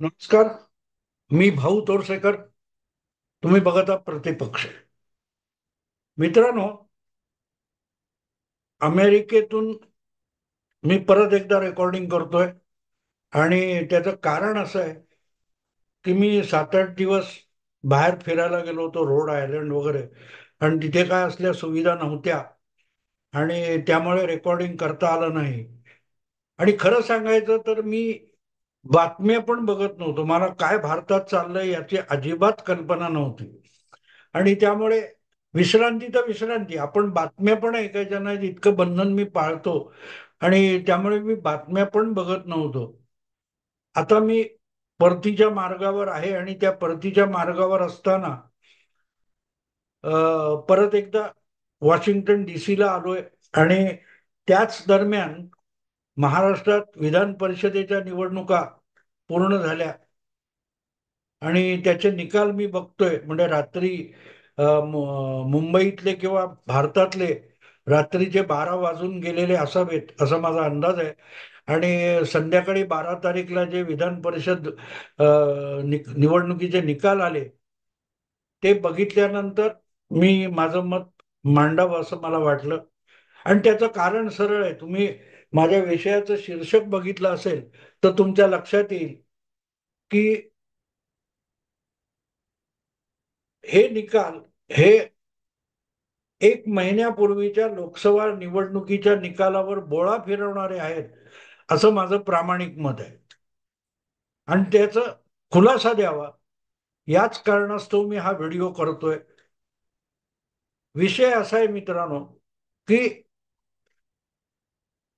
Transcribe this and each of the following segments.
नमस्कार. मी भाऊ तोरसेकर. तुम्ही बघत आहात प्रतिपक्ष. मित्रांनो, अमेरिकेतून मी परत एकदा रेकॉर्डिंग करतोय. आणि त्याचं कारण असं आहे की मी 7-8 दिवस बाहेर फिरायला गेलो होतो, रोड आयलंड वगैरे. आणि तिथे काय असल्या सुविधा नव्हत्या, आणि त्यामुळे रेकॉर्डिंग करता आलं नाही. आणि खरं सांगायचं तर मी बातम्या पण बघत नव्हतो. मला काय भारतात चाललंय याची अजिबात कल्पना नव्हती. आणि त्यामुळे विश्रांती तर विश्रांती, आपण बातम्या पण ऐकायच्या नाहीत इतकं बंधन मी पाळतो. आणि त्यामुळे मी बातम्या पण बघत नव्हतो. आता मी परतीच्या मार्गावर आहे, आणि त्या परतीच्या मार्गावर असताना परत एकदा वॉशिंग्टन DC ला आलोय. आणि त्याच दरम्यान महाराष्ट्रात विधान परिषदेच्या निवडणुका पूर्ण झाल्या, आणि त्याचे निकाल मी बघतोय. म्हणजे रात्री मुंबईतले किंवा भारतातले रात्रीचे 12 वाजून गेलेले असावेत असा माझा अंदाज आहे. आणि संध्याकाळी 12 तारीखला जे विधान परिषद निवडणुकीचे निकाल आले, ते बघितल्यानंतर मी माझं मत मांडावं असं मला वाटलं. आणि त्याचं कारण सरळ आहे. तुम्ही माझ्या विषयाचं शीर्षक बघितलं असेल तर तुमच्या लक्षात येईल की हे निकाल हे 1 महिन्यापूर्वीच्या लोकसभा निवडणुकीच्या निकालावर बोळा फिरवणारे आहेत, असं माझं प्रामाणिक मत आहे. आणि त्याचा खुलासा द्यावा याच कारणास्तव मी हा व्हिडिओ करतोय. विषय असा आहे मित्रांनो, की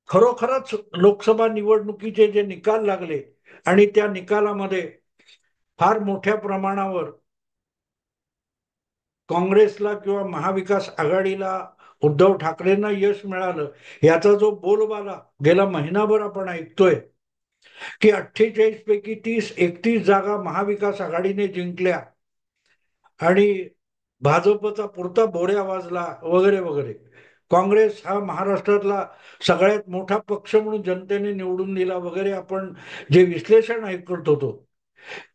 खरोखरच लोकसभा निवडणुकीचे जे निकाल लागले, आणि त्या निकालामध्ये फार मोठ्या प्रमाणावर काँग्रेसला किंवा महाविकास आघाडीला, उद्धव ठाकरेंना यश मिळालं, याचा जो बोलबाला गेला महिनाभर आपण ऐकतोय की 48 पैकी 30-31 जागा महाविकास आघाडीने जिंकल्या, आणि भाजपचा पुरता बोऱ्या वाजला वगैरे वगैरे. काँग्रेस हा महाराष्ट्रातला सगळ्यात मोठा पक्ष म्हणून जनतेने निवडून दिला वगैरे, आपण जे विश्लेषण ऐकत होतो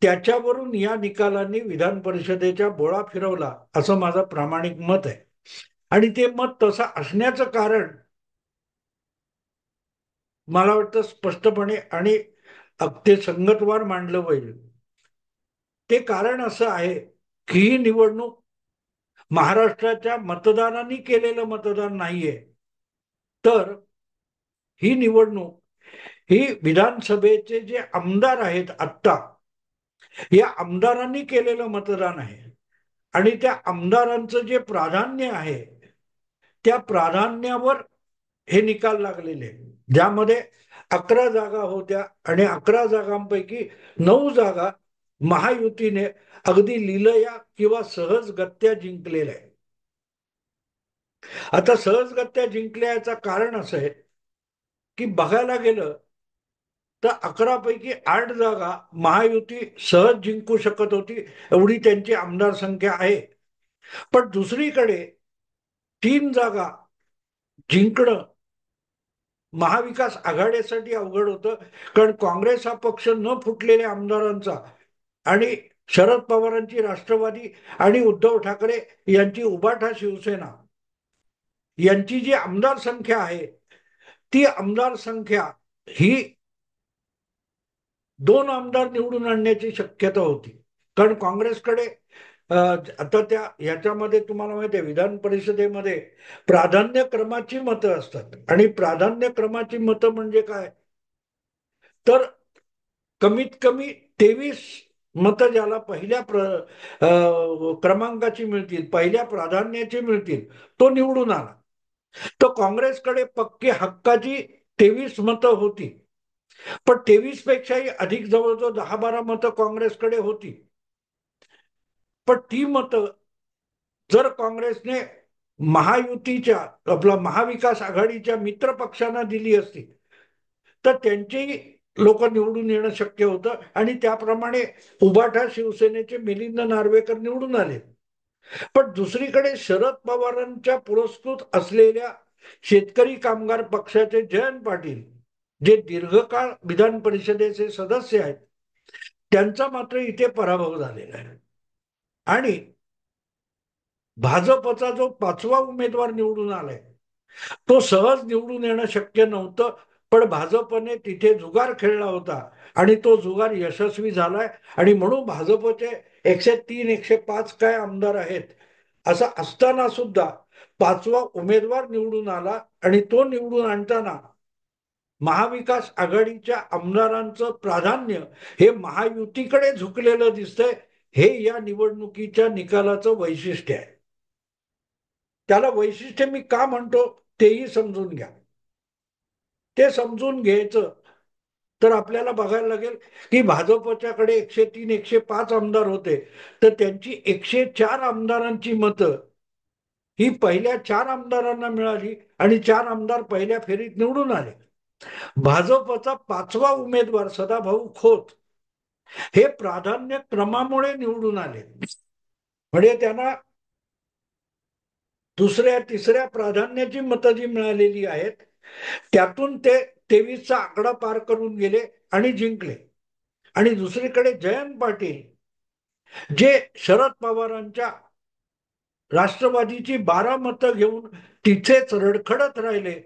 त्याच्यावरून या निकालांनी विधान परिषदेच्या बोळा फिरवला असं माझं प्रामाणिक मत आहे. आणि ते मत तसं असण्याचं कारण मला वाटतं स्पष्टपणे आणि अगदी संगतवार मांडलं पाहिजे. ते कारण असं आहे की ही निवडणूक महाराष्ट्राच्या मतदारांनी केलेलं मतदान नाहीये, तर ही निवडणूक ही विधानसभेचे जे आमदार आहेत आत्ता, या आमदारांनी केलेलं मतदान आहे. आणि त्या आमदारांचं जे प्राधान्य आहे, त्या प्राधान्यावर हे निकाल लागलेले आहेत. ज्यामध्ये 11 जागा होत्या, आणि 11 जागांपैकी 9 जागा महायुतीने अगदी लिलया किंवा सहजगत्या जिंकलेल्या आहे. आता सहजगत्या जिंकल्याचं कारण असं आहे की बघायला गेलं तर 11 पैकी 8 जागा महायुती सहज जिंकू शकत होती, एवढी त्यांची आमदार संख्या आहे. पण दुसरीकडे 3 जागा जिंकणं महाविकास आघाडीसाठी अवघड होतं. कारण काँग्रेस हा पक्ष न फुटलेल्या आमदारांचा, आणि शरद पवारांची राष्ट्रवादी आणि उद्धव ठाकरे यांची उभाठा शिवसेना, यांची जी आमदार संख्या आहे, ती आमदार संख्या ही 2 आमदार निवडून आणण्याची शक्यता होती. कारण काँग्रेसकडे आता त्या याच्यामध्ये तुम्हाला माहिती आहे, विधान परिषदेमध्ये प्राधान्य क्रमाची मतं असतात. आणि प्राधान्य क्रमाची मतं म्हणजे काय, तर कमीत कमी 23 मतं ज्याला पहिल्या क्रमांकाची मिळतील, पहिल्या प्राधान्याची मिळतील, तो निवडून आला. तर काँग्रेसकडे पक्की हक्काची 23 मतं होती. पण 23 पेक्षाही अधिक, जवळजवळ 10-12 मतं काँग्रेसकडे होती. पण ती मतं जर काँग्रेसने महायुतीच्या, आपला महाविकास आघाडीच्या मित्र पक्षांना दिली असती, तर त्यांची लोक निवडून येणं शक्य होतं. आणि त्याप्रमाणे उभाठा शिवसेनेचे मिलिंद नार्वेकर निवडून आले. पण दुसरीकडे शरद पवारांच्या पुरस्कृत असलेल्या शेतकरी कामगार पक्षाचे जयंत पाटील, जे दीर्घकाळ विधान परिषदेचे सदस्य आहेत, त्यांचा मात्र इथे पराभव झालेला आहे. आणि भाजपचा जो 5वा उमेदवार निवडून आलाय तो सहज निवडून येणं शक्य नव्हतं, पण भाजपने तिथे जुगार खेळला होता आणि तो जुगार यशस्वी झालाय. आणि म्हणून भाजपचे 103 105 काय आमदार आहेत असं असताना सुद्धा 5वा उमेदवार निवडून आला. आणि तो निवडून आणताना महाविकास आघाडीच्या आमदारांचं प्राधान्य हे महायुतीकडे झुकलेलं दिसतंय. हे या निवडणुकीच्या निकालाचं वैशिष्ट्य आहे. त्याला वैशिष्ट्य मी का म्हणतो तेही समजून घ्या. ते समजून घ्यायचं तर आपल्याला बघायला लागेल की भाजपच्याकडे 103 105 आमदार होते, तर त्यांची 104 आमदारांची मतं ही पहिल्या 4 आमदारांना मिळाली आणि 4 आमदार पहिल्या फेरीत निवडून आले. भाजपचा 5वा उमेदवार सदाभाऊ खोत हे प्राधान्य क्रमामुळे निवडून आले. म्हणजे त्यांना दुसऱ्या तिसऱ्या प्राधान्याची मतं जी मिळालेली आहेत त्यातून ते 23चा आकडा पार करून गेले आणि जिंकले. आणि दुसरीकडे जयंत पाटील जे शरद पवारांच्या राष्ट्रवादीची 12 मतं घेऊन तिथेच रडखडत राहिले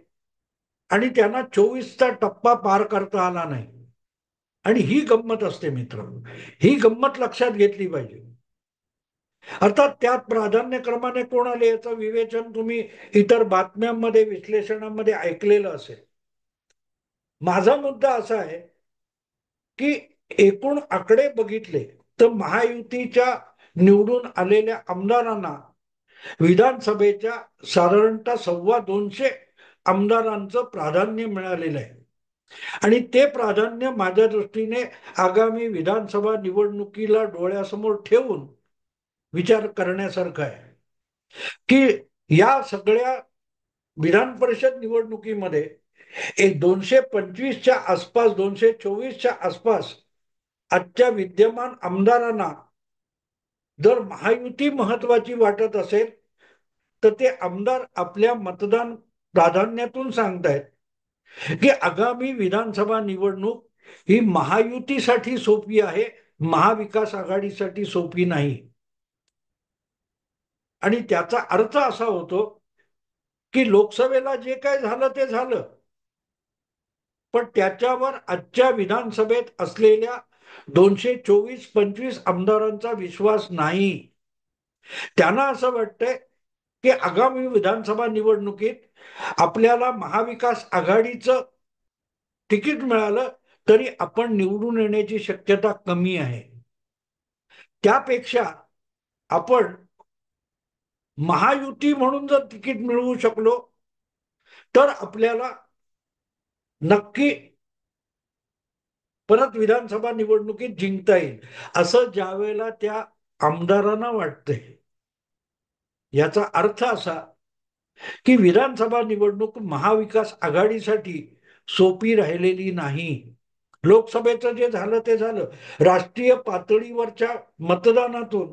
आणि त्यांना 24चा टप्पा पार करता आला नाही. आणि ही गंमत असते मित्र, ही गंमत लक्षात घेतली पाहिजे. अर्थात त्यात प्राधान्यक्रमाने कोण आले याचं विवेचन तुम्ही इतर बातम्यांमध्ये विश्लेषणामध्ये ऐकलेलं असेल. माझा मुद्दा असा आहे की एकूण आकडे बघितले तर महायुतीच्या निवडून आलेल्या आमदारांना विधानसभेच्या साधारणतः 250 आमदारांचं प्राधान्य मिळालेलं आहे. आणि ते प्राधान्य माझ्या दृष्टीने आगामी विधानसभा निवडणुकीला डोळ्यासमोर ठेवून विचार करण्यासारखं आहे की या सगळ्या विधान परिषद निवडणुकीमध्ये 225च्या आसपास 224च्या आसपास आजच्या विद्यमान आमदारांना जर महायुती महत्वाची वाटत असेल तर ते आमदार आपल्या मतदान प्राधान्यातून सांगतायत की आगामी विधानसभा निवडणूक ही महायुतीसाठी सोपी आहे, महाविकास आघाडीसाठी सोपी नाही. आणि त्याचा अर्थ असा होतो की लोकसभेला जे काय झालं ते झालं, पण त्याच्यावर आजच्या विधानसभेत असलेल्या 224-25 आमदारांचा विश्वास नाही. त्यांना असं वाटतंय की आगामी विधानसभा निवडणुकीत आपल्याला महाविकास आघाडीचं तिकीट मिळालं तरी आपण निवडून येण्याची शक्यता कमी आहे. त्यापेक्षा आपण महायुती म्हणून जर तिकीट मिळवू शकलो तर आपल्याला नक्की परत विधानसभा निवडणुकीत जिंकता येईल असं ज्यावेळेला त्या आमदारांना वाटतंय. याचा अर्थ असा की विधानसभा निवडणूक महाविकास आघाडीसाठी सोपी राहिलेली नाही. लोकसभेचं जे झालं ते झालं, राष्ट्रीय पातळीवरच्या मतदानातून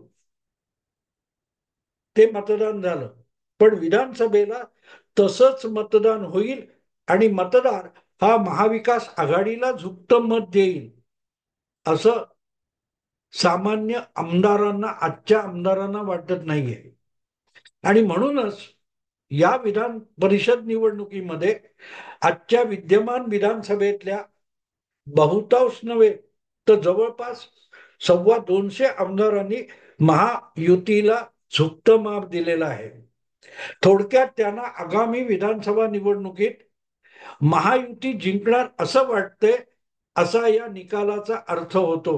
ते मतदान झालं, पण विधानसभेला तसंच मतदान होईल आणि मतदार हा महाविकास आघाडीला झुकतं मत देईल असं सामान्य आमदारांना, आजच्या आमदारांना वाटत नाहीये. आणि म्हणूनच या विधान परिषद निवडणुकीमध्ये आजच्या विद्यमान विधानसभेतल्या बहुतांश नव्हे तर जवळपास 225 आमदारांनी महायुतीला झुकतं माप दिलेलं आहे. थोडक्यात त्यांना आगामी विधानसभा निवडणुकीत महायुती जिंकणार असं वाटतंय, असा या निकालाचा अर्थ होतो.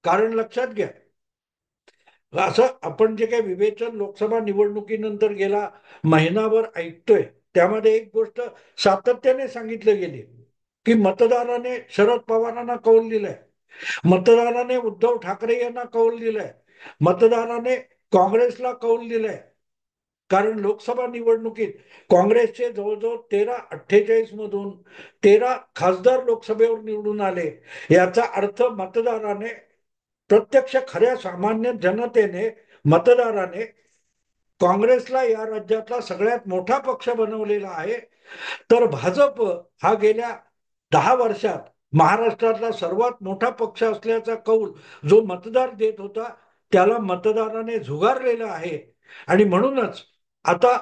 कारण लक्षात घ्या, असं आपण जे काही विवेचन लोकसभा निवडणुकीनंतर गेला महिनाभर ऐकतोय त्यामध्ये एक गोष्ट सातत्याने सांगितली गेली की मतदाराने शरद पवारांना कौल दिलाय, मतदाराने उद्धव ठाकरे यांना कौल दिलाय, मतदाराने काँग्रेसला कौल दिलाय. कारण लोकसभा निवडणुकीत काँग्रेसचे जवळजवळ 13-48 मधून 13 खासदार लोकसभेवर निवडून आले. याचा अर्थ मतदाराने, प्रत्यक्ष खऱ्या सामान्य जनतेने, मतदाराने काँग्रेसला या राज्यातला सगळ्यात मोठा पक्ष बनवलेला आहे. तर भाजप हा गेल्या 10 वर्षात महाराष्ट्रातला सर्वात मोठा पक्ष असल्याचा कौल जो मतदार देत होता त्याला मतदाराने झुगारलेला आहे. आणि म्हणूनच आता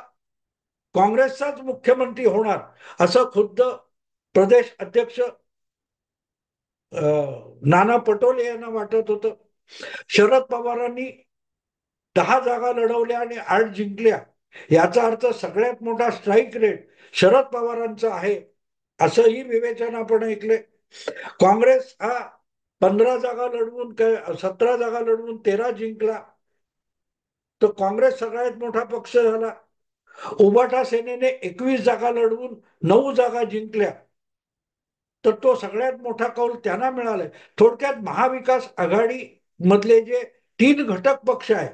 काँग्रेसचाच मुख्यमंत्री होणार असं खुद्द प्रदेश अध्यक्ष नाना पटोले यांना वाटत होतं. शरद पवारांनी 10 जागा लढवल्या आणि 8 जिंकल्या, याचा अर्थ सगळ्यात मोठा स्ट्राईक रेट शरद पवारांचा आहे असंही विवेचन आपण ऐकले. काँग्रेस हा 15 जागा लढवून 17 जागा लढवून 13 जिंकला, तर काँग्रेस सगळ्यात मोठा पक्ष झाला. उबाटा सेनेने 21 जागा लढवून 9 जागा जिंकल्या, तर तो सगळ्यात मोठा कौल त्यांना मिळालाय. थोडक्यात महाविकास आघाडी मधले जे 3 घटक पक्ष आहेत,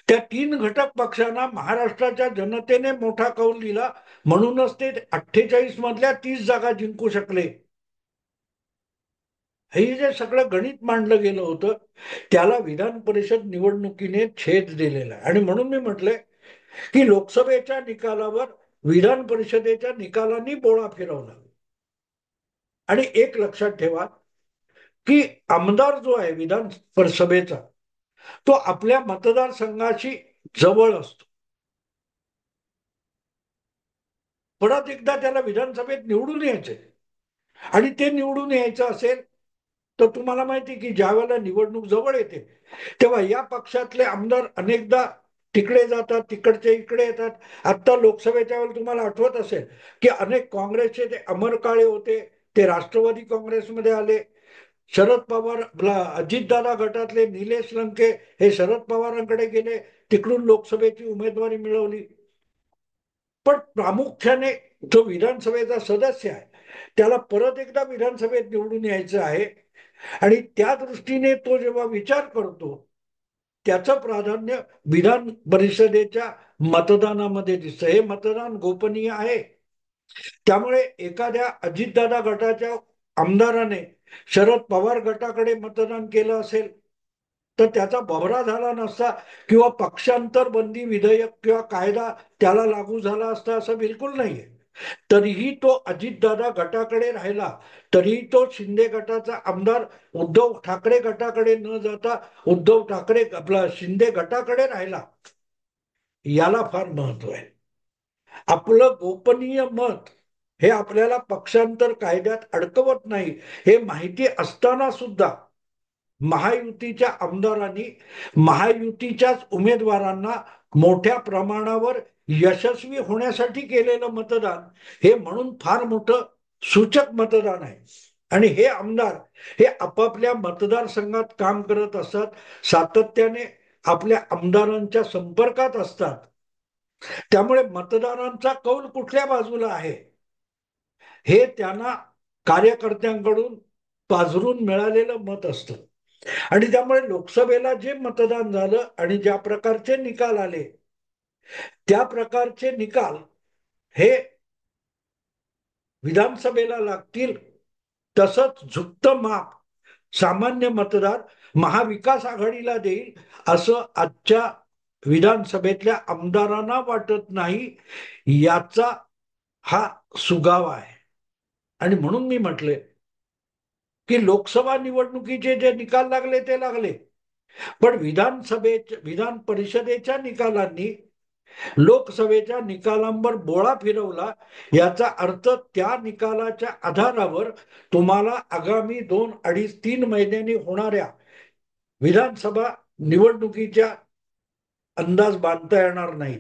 त्या 3 घटक पक्षांना महाराष्ट्राच्या जनतेने मोठा कौल दिला, म्हणूनच ते 48 मधल्या 30 जागा जिंकू शकले. हे जे सगळं गणित मांडलं गेलं होतं त्याला विधान परिषद निवडणुकीने छेद दिलेला आहे. आणि म्हणून मी म्हटलंय की लोकसभेच्या निकालावर विधान परिषदेच्या निकालांनी बोळा फिरवला. आणि एक लक्षात ठेवा की आमदार जो आहे विधान परिषदेचा, तो आपल्या मतदारसंघाशी जवळ असतो. परत एकदा त्याला विधानसभेत निवडून यायचे, आणि ते निवडून यायचं असेल तर तुम्हाला माहिती की ज्या वेळेला निवडणूक जवळ येते तेव्हा या पक्षातले आमदार अनेकदा तिकडे जातात, तिकडचे इकडे येतात. आता लोकसभेच्या वेळेला तुम्हाला आठवत असेल की अनेक काँग्रेसचे ते अमर काळे होते, ते राष्ट्रवादी काँग्रेसमध्ये आले. शरद पवार अजितदादा गटातले निलेश लंके हे शरद पवारांकडे गेले, तिकडून लोकसभेची उमेदवारी मिळवली. पण प्रामुख्याने जो विधानसभेचा सदस्य आहे त्याला परत एकदा विधानसभेत निवडून यायचं आहे, आणि त्या दृष्टीने तो जेव्हा विचार करतो त्याचं प्राधान्य विधान परिषदेच्या मतदानामध्ये दिसतं. हे मतदान गोपनीय आहे, त्यामुळे एखाद्या अजितदादा गटाच्या आमदाराने शरद पवार गटाकडे मतदान केलं असेल तर त्याचा बबरा झाला नसता, किंवा पक्षांतर बंदी विधेयक किंवा कायदा त्याला लागू झाला असता असं बिलकुल नाहीये. तरीही तो अजितदादा गटाकडे राहिला, तरीही तो शिंदे गटाचा आमदार उद्धव ठाकरे गटाकडे न जाता उद्धव ठाकरे आपला शिंदे गटाकडे राहिला. याला फार महत्व आहे. आपलं गोपनीय मत हे आपल्याला पक्षांतर कायद्यात अडकवत नाही हे माहिती असताना सुद्धा महायुतीच्या आमदारांनी महायुतीच्याच उमेदवारांना मोठ्या प्रमाणावर यशस्वी होण्यासाठी केलेलं मतदान हे म्हणून फार मोठं सूचक मतदान आहे. आणि हे आमदार हे आपापल्या मतदारसंघात काम करत असतात, सातत्याने आपल्या आमदारांच्या संपर्कात असतात. त्यामुळे मतदारांचा कौल कुठल्या बाजूला आहे हे त्यांना कार्यकर्त्यांकडून पाझरून मिळालेलं मत असतं. आणि त्यामुळे लोकसभेला जे मतदान झालं आणि ज्या प्रकारचे निकाल आले त्या प्रकारचे निकाल हे विधानसभेला लागतील. तसंच झुकतं माप सामान्य मतदार महाविकास आघाडीला देईल असं आजच्या विधानसभेतल्या आमदारांना वाटत नाही. याचा हा सुगावा आहे. आणि म्हणून मी म्हटले की लोकसभा निवडणुकीचे जे निकाल लागले ते लागले, पण विधान परिषदेच्या निकालांनी लोकसभेच्या निकालांवर बोळा फिरवला. याचा अर्थ त्या निकालाच्या आधारावर तुम्हाला आगामी 2, 2.5, 3 महिन्यांनी होणाऱ्या विधानसभा निवडणुकीच्या अंदाज बांधता येणार नाही.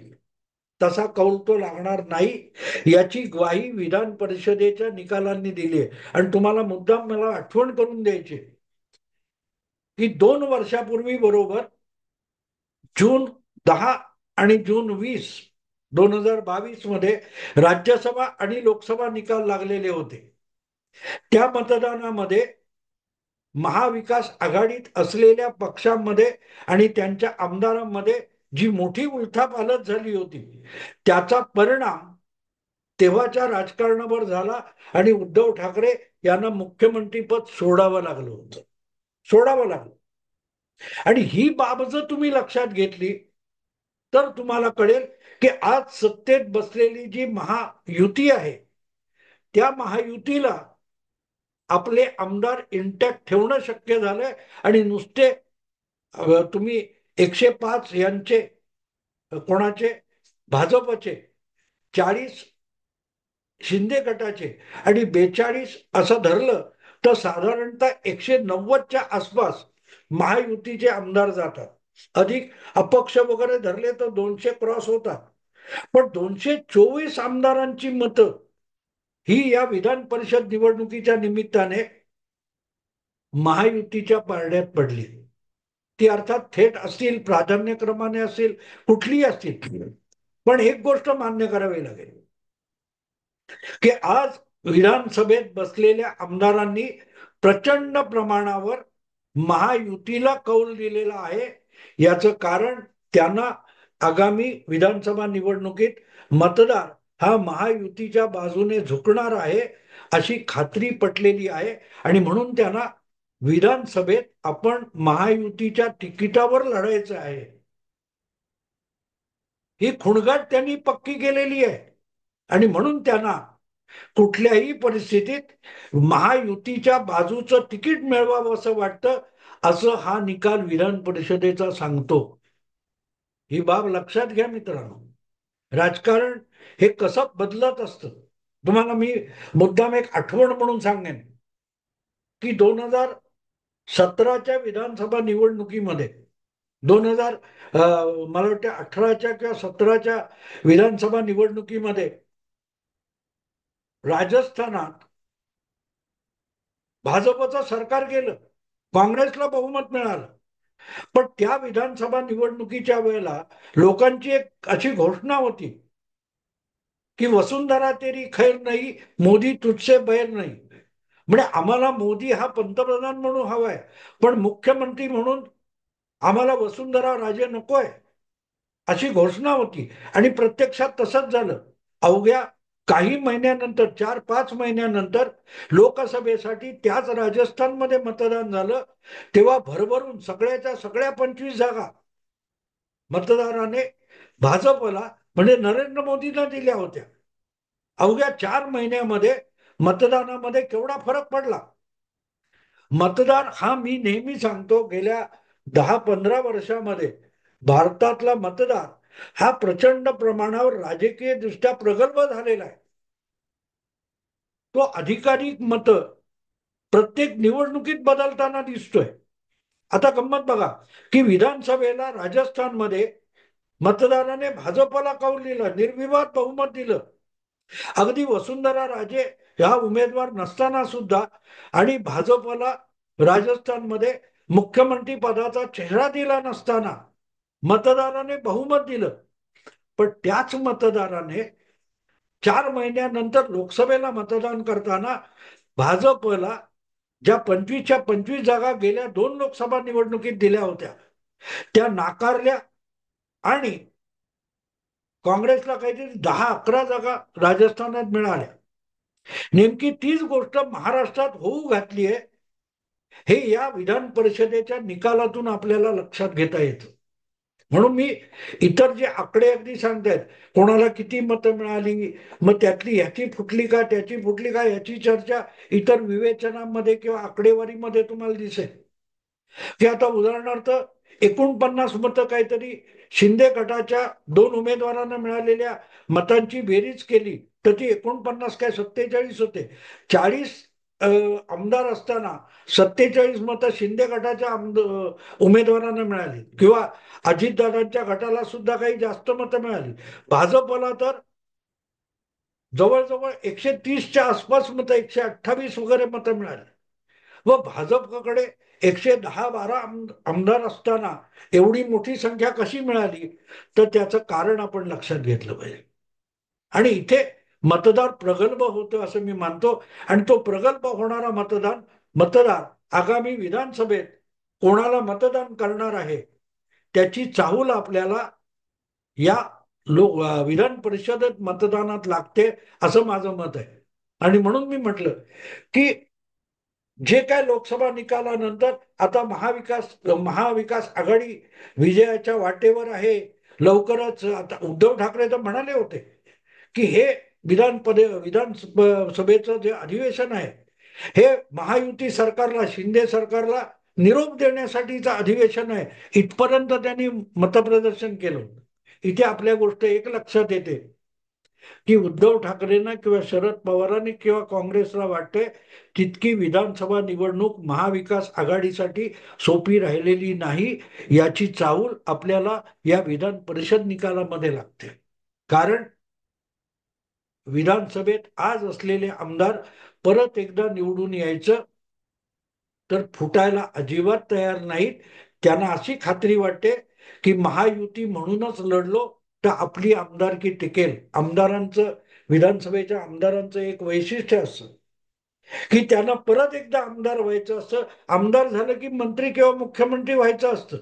तसा कौल तो लागणार नाही याची ग्वाही विधान परिषदेच्या निकालांनी दिली आहे. आणि तुम्हाला मुद्दाम मला आठवण करून द्यायची की 2 वर्षापूर्वी बरोबर जून 10 आणि जून 20, 2022 मध्ये राज्यसभा आणि लोकसभा निकाल लागलेले होते. त्या मतदानामध्ये महाविकास आघाडीत असलेल्या पक्षांमध्ये आणि त्यांच्या आमदारांमध्ये जी मोठी उलथापालथ झाली होती त्याचा परिणाम तेव्हाच्या राजकारणावर झाला, आणि उद्धव ठाकरे यांना मुख्यमंत्रीपद सोडावं लागलं होतं. सोडावं लागलं. आणि ही बाब जर तुम्ही लक्षात घेतली तर तुम्हाला कळेल की आज सत्तेत बसलेली जी महायुती आहे त्या महायुतीला आपले आमदार इंटॅक्ट ठेवणं शक्य झालंय. आणि नुसते तुम्ही 105 यांचे, कोणाचे, भाजपचे 40 शिंदे गटाचे आणि 42 असं धरलं तर साधारणतः 190च्या आसपास महायुतीचे आमदार जातात. अधिक अपक्ष वगैरे धरले तर 200 क्रॉस होतात. पण 224 आमदारांची मतं ही या विधान परिषद निवडणुकीच्या निमित्ताने महायुतीच्या पारड्यात पडली. ती अर्थात थेट असतील, प्राधान्यक्रमाने असतील, कुठलीही असतील. पण एक गोष्ट मान्य करावी लागेल की आज विधानसभेत बसलेल्या आमदारांनी प्रचंड प्रमाणावर महायुतीला कौल दिलेला आहे. याचं कारण त्यांना आगामी विधानसभा निवडणुकीत मतदार हा महायुतीच्या बाजूने झुकणार आहे अशी खात्री पटलेली आहे. आणि म्हणून त्यांना विधानसभेत आपण महायुतीच्या तिकिटावर लढायचं आहे ही खुणगाट त्यांनी पक्की केलेली आहे. आणि म्हणून त्यांना कुठल्याही परिस्थितीत महायुतीच्या बाजूचं तिकीट मिळवावं असं वाटतं, असं हा निकाल विधान परिषदेचा सांगतो. ही बाब लक्षात घ्या मित्रांनो. राजकारण हे कसं बदलत असतं. तुम्हाला मी मुद्दाम एक आठवण म्हणून सांगेन की 2017च्या विधानसभा निवडणुकीमध्ये 2000 मला वाटतं 18च्या किंवा 17च्या विधानसभा निवडणुकीमध्ये राजस्थानात भाजपचं सरकार गेलं, काँग्रेसला बहुमत मिळालं. पण त्या विधानसभा निवडणुकीच्या वेळेला लोकांची एक अशी घोषणा होती की वसुंधरा तेरी खैर नाही, मोदी तुझसे बैर नाही. म्हणजे आम्हाला मोदी हा पंतप्रधान म्हणून हवाय, पण मुख्यमंत्री म्हणून आम्हाला वसुंधरा राजे नकोय, अशी घोषणा होती. आणि प्रत्यक्षात तसंच झालं. अवघ्या काही महिन्यानंतर, 4-5 महिन्यानंतर लोकसभेसाठी त्याच राजस्थानमध्ये मतदान झालं. तेव्हा भरभरून सगळ्याच्या सगळ्या 25 जागा मतदाराने भाजपला, म्हणजे नरेंद्र मोदींना दिल्या होत्या. अवघ्या 4 महिन्यामध्ये मतदानामध्ये केवढा फरक पडला. मतदार हा, मी नेहमी सांगतो, गेल्या 10-15 वर्षामध्ये भारतातला मतदार हा प्रचंड प्रमाणावर राजकीय दृष्ट्या प्रगल्भ झालेला आहे. तो अधिकाधिक मत प्रत्येक निवडणुकीत बदलताना दिसतोय. आता गंमत बघा की विधानसभेला राजस्थानमध्ये मतदाराने भाजपला कौल दिला, निर्विवाद बहुमत दिलं. अगदी वसुंधरा राजे ह्या उमेदवार नसताना सुद्धा आणि भाजपला राजस्थानमध्ये मुख्यमंत्री पदाचा चेहरा दिला नसताना मतदाराने बहुमत दिलं. पण त्याच मतदाराने 4 महिन्यानंतर लोकसभेला मतदान करताना भाजपला ज्या 25च्या 25 जागा गेल्या 2 लोकसभा निवडणुकीत दिल्या होत्या त्या नाकारल्या. आणि काँग्रेसला काहीतरी 10-11 जागा राजस्थानात मिळाल्या. नेमकी तीच गोष्ट महाराष्ट्रात होऊ घातली आहे, हे या विधान परिषदेच्या निकालातून आपल्याला लक्षात घेता येतं. म्हणून मी इतर जे आकडे अगदी सांगतायत, कोणाला किती मतं मिळाली, मग त्यातली ह्याची फुटली का त्याची फुटली का, याची चर्चा इतर विवेचनामध्ये किंवा आकडेवारीमध्ये तुम्हाला दिसेल. की आता उदाहरणार्थ 49 मतं काहीतरी शिंदे गटाच्या 2 उमेदवारांना मिळालेल्या मतांची बेरीज केली तर ती 49 काय 47 होते. 40 आमदार असताना 47 मतं शिंदे गटाच्या उमेदवारांना मिळाली, किंवा अजितदादांच्या गटाला सुद्धा काही जास्त मतं मिळाली. भाजपला तर जवळजवळ 130च्या आसपास मतं, 128 वगैरे मतं मिळाली. व भाजपकडे 110-12 आमदार असताना एवढी मोठी संख्या कशी मिळाली, तर त्याचं कारण आपण लक्षात घेतलं पाहिजे. आणि इथे मतदार प्रगल्भ होतं असं मी मानतो. आणि तो प्रगल्भ होणारा मतदार आगामी विधानसभेत कोणाला मतदान करणार आहे त्याची चाहूल आपल्याला या विधान परिषदेत मतदानात लागते असं माझं मत आहे. आणि म्हणून मी म्हटलं की जे काय लोकसभा निकालानंतर आता महाविकास आघाडी विजयाच्या वाटेवर आहे. लवकरच आता उद्धव ठाकरे तर म्हणाले होते की हे विधानसभेचं जे अधिवेशन आहे हे महायुती सरकारला, शिंदे सरकारला निरोप देण्यासाठीचं अधिवेशन आहे, इथपर्यंत त्यांनी मतप्रदर्शन केलं होतं. इथे आपल्या गोष्ट एक लक्षात येते की उद्धव ठाकरेंना किंवा शरद पवारांनी किंवा काँग्रेसला वाटते तितकी विधानसभा निवडणूक महाविकास आघाडीसाठी सोपी राहिलेली नाही, याची चाहूल आपल्याला या विधान परिषद निकालामध्ये लागते. कारण विधानसभेत आज असलेले आमदार परत एकदा निवडून यायचं तर फुटायला अजिबात तयार नाहीत. त्यांना अशी खात्री वाटते की महायुती म्हणूनच लढलो तर आपली आमदारकी टिकेल. आमदारांचं, विधानसभेच्या आमदारांचं एक वैशिष्ट्य असतं की त्यांना परत एकदा आमदार व्हायचं असतं. आमदार झालं की मंत्री किंवा मुख्यमंत्री व्हायचं असतं,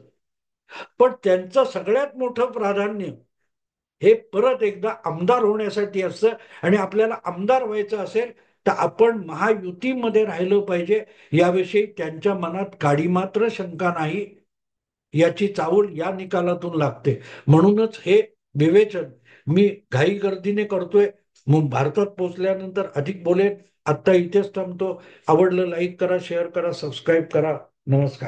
पण त्यांचं सगळ्यात मोठं प्राधान्य हे परत एकदा आमदार होण्यासाठी असतं. आणि आपल्याला आमदार व्हायचं असेल तर आपण महायुतीमध्ये राहिलं पाहिजे, याविषयी त्यांच्या मनात काडी मात्र शंका नाही. याची चाहूल या निकालातून लागते. म्हणूनच हे विवेचन मी घाई गर्दीने करतोय. मग भारतात पोहोचल्यानंतर अधिक बोलेन. आत्ता इथेच थांबतो. आवडलं लाईक करा, शेअर करा, सबस्क्राईब करा. नमस्कार.